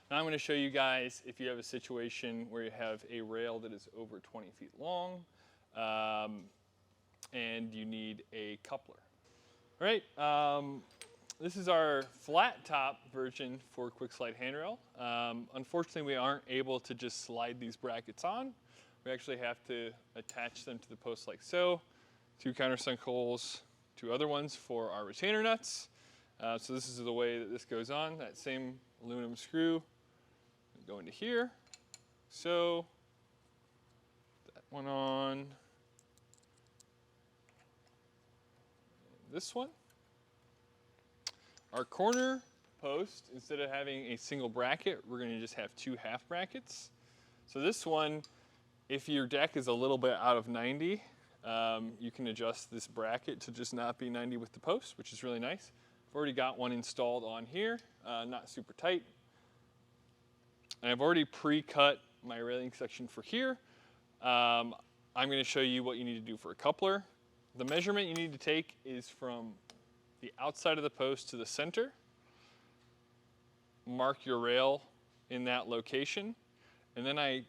Now I'm going to show you guys if you have a situation where you have a rail that is over 20 feet long and you need a coupler. All right, this is our flat top version for Quickslide Handrail. Unfortunately, we aren't able to just slide these brackets on. We actually have to attach them to the post like so. 2 countersunk holes, 2 other ones for our retainer nuts. So this is the way that this goes on. That same aluminum screw go into here. So that one on. This one. Our corner post, instead of having a single bracket, we're going to just have 2 half brackets. So this one, if your deck is a little bit out of 90, you can adjust this bracket to just not be 90 with the post, which is really nice. I've already got one installed on here, not super tight. And I've already pre-cut my railing section for here. I'm going to show you what you need to do for a coupler. The measurement you need to take is from the outside of the post to the center. Mark your rail in that location. And then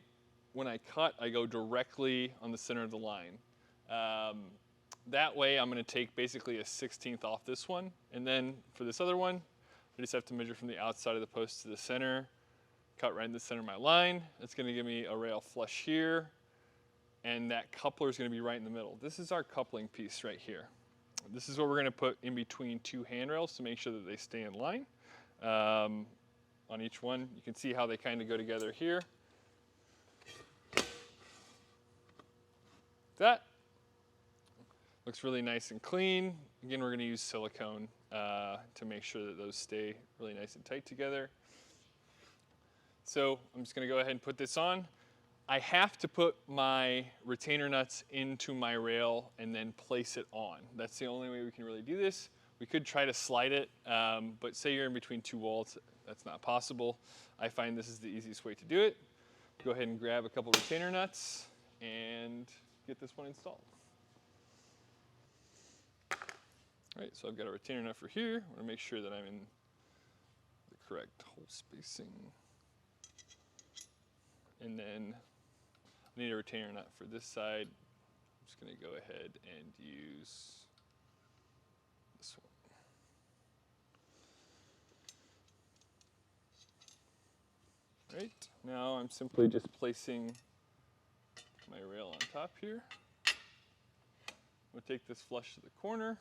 when I cut, I go directly on the center of the line. That way I'm going to take basically a 1/16 off this one. And then for this other one, I just have to measure from the outside of the post to the center, cut right in the center of my line. That's going to give me a rail flush here. And that coupler is going to be right in the middle. This is our coupling piece right here. This is what we're going to put in between 2 handrails to make sure that they stay in line on each one. You can see how they kind of go together here. That looks really nice and clean. Again, we're going to use silicone to make sure that those stay really nice and tight together. So I'm just going to go ahead and put this on. I have to put my retainer nuts into my rail and then place it on. That's the only way we can really do this. We could try to slide it, but say you're in between 2 walls, that's not possible. I find this is the easiest way to do it. Go ahead and grab a couple retainer nuts and get this one installed. All right, so I've got a retainer nut for here. I want to make sure that I'm in the correct hole spacing. And then I need a retainer nut for this side. I'm just going to go ahead and use this one. Right, now I'm simply just placing my rail on top here. We'll take this flush to the corner.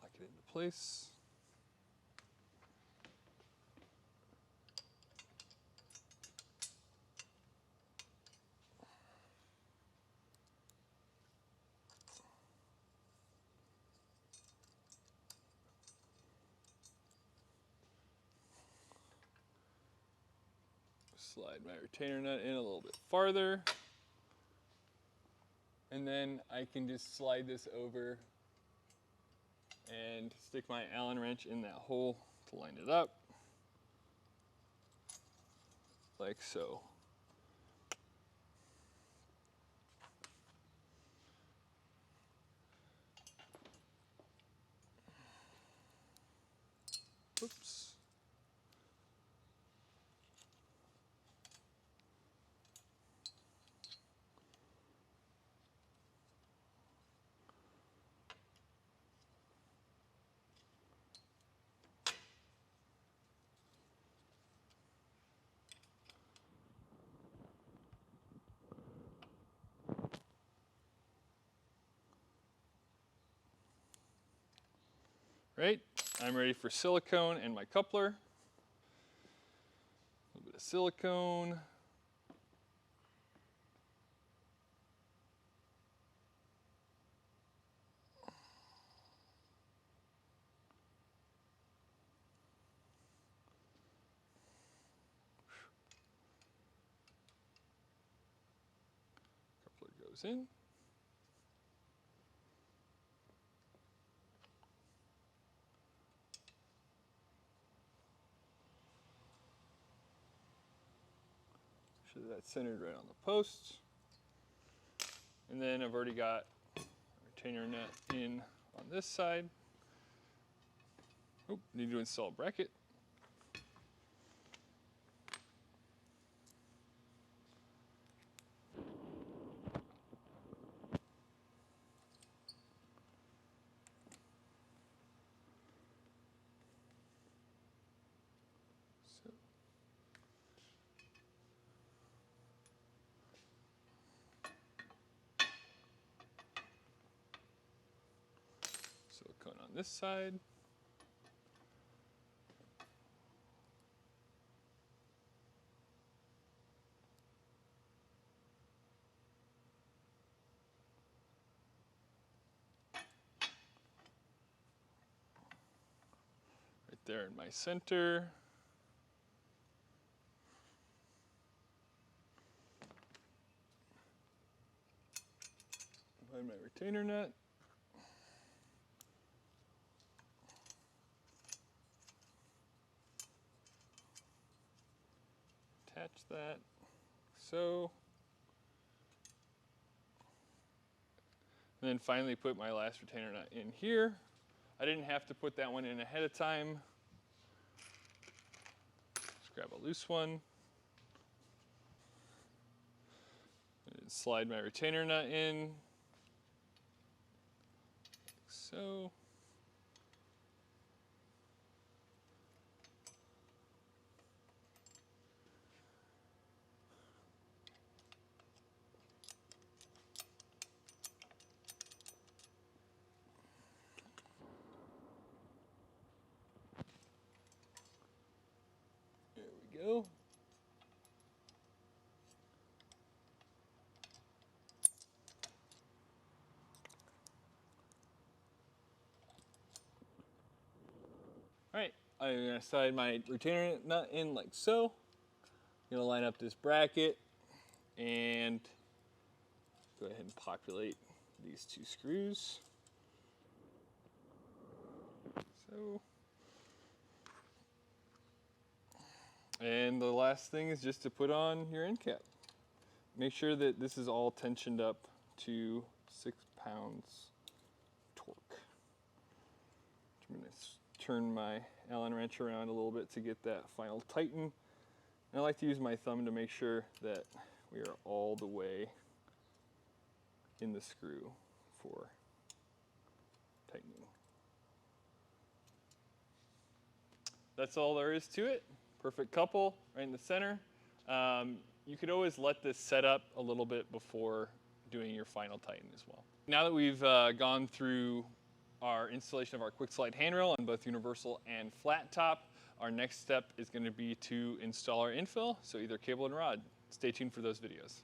Lock it into place. Slide my retainer nut in a little bit farther. And then I can just slide this over and stick my Allen wrench in that hole to line it up. Like so. Oops. Right, I'm ready for silicone and my coupler. A little bit of silicone. Coupler goes in. Make sure that's centered right on the post. And then I've already got a retainer nut in on this side. Oh, need to install a bracket. Silicone on this side. Right there in my center. Find my retainer nut. Attach that, so. And then finally put my last retainer nut in here. I didn't have to put that one in ahead of time. Just grab a loose one. And slide my retainer nut in, like so. There we go. All right, I'm gonna slide my retainer nut in like so. I'm gonna line up this bracket and go ahead and populate these two screws. So. And the last thing is just to put on your end cap. Make sure that this is all tensioned up to 6 pounds torque. I'm going to turn my Allen wrench around a little bit to get that final tighten. And I like to use my thumb to make sure that we are all the way in the screw for tightening. That's all there is to it. Perfect couple right in the center. You could always let this set up a little bit before doing your final tighten as well. Now that we've gone through our installation of our Quickslide handrail on both universal and flat top, our next step is going to be to install our infill, so either cable and rod. Stay tuned for those videos.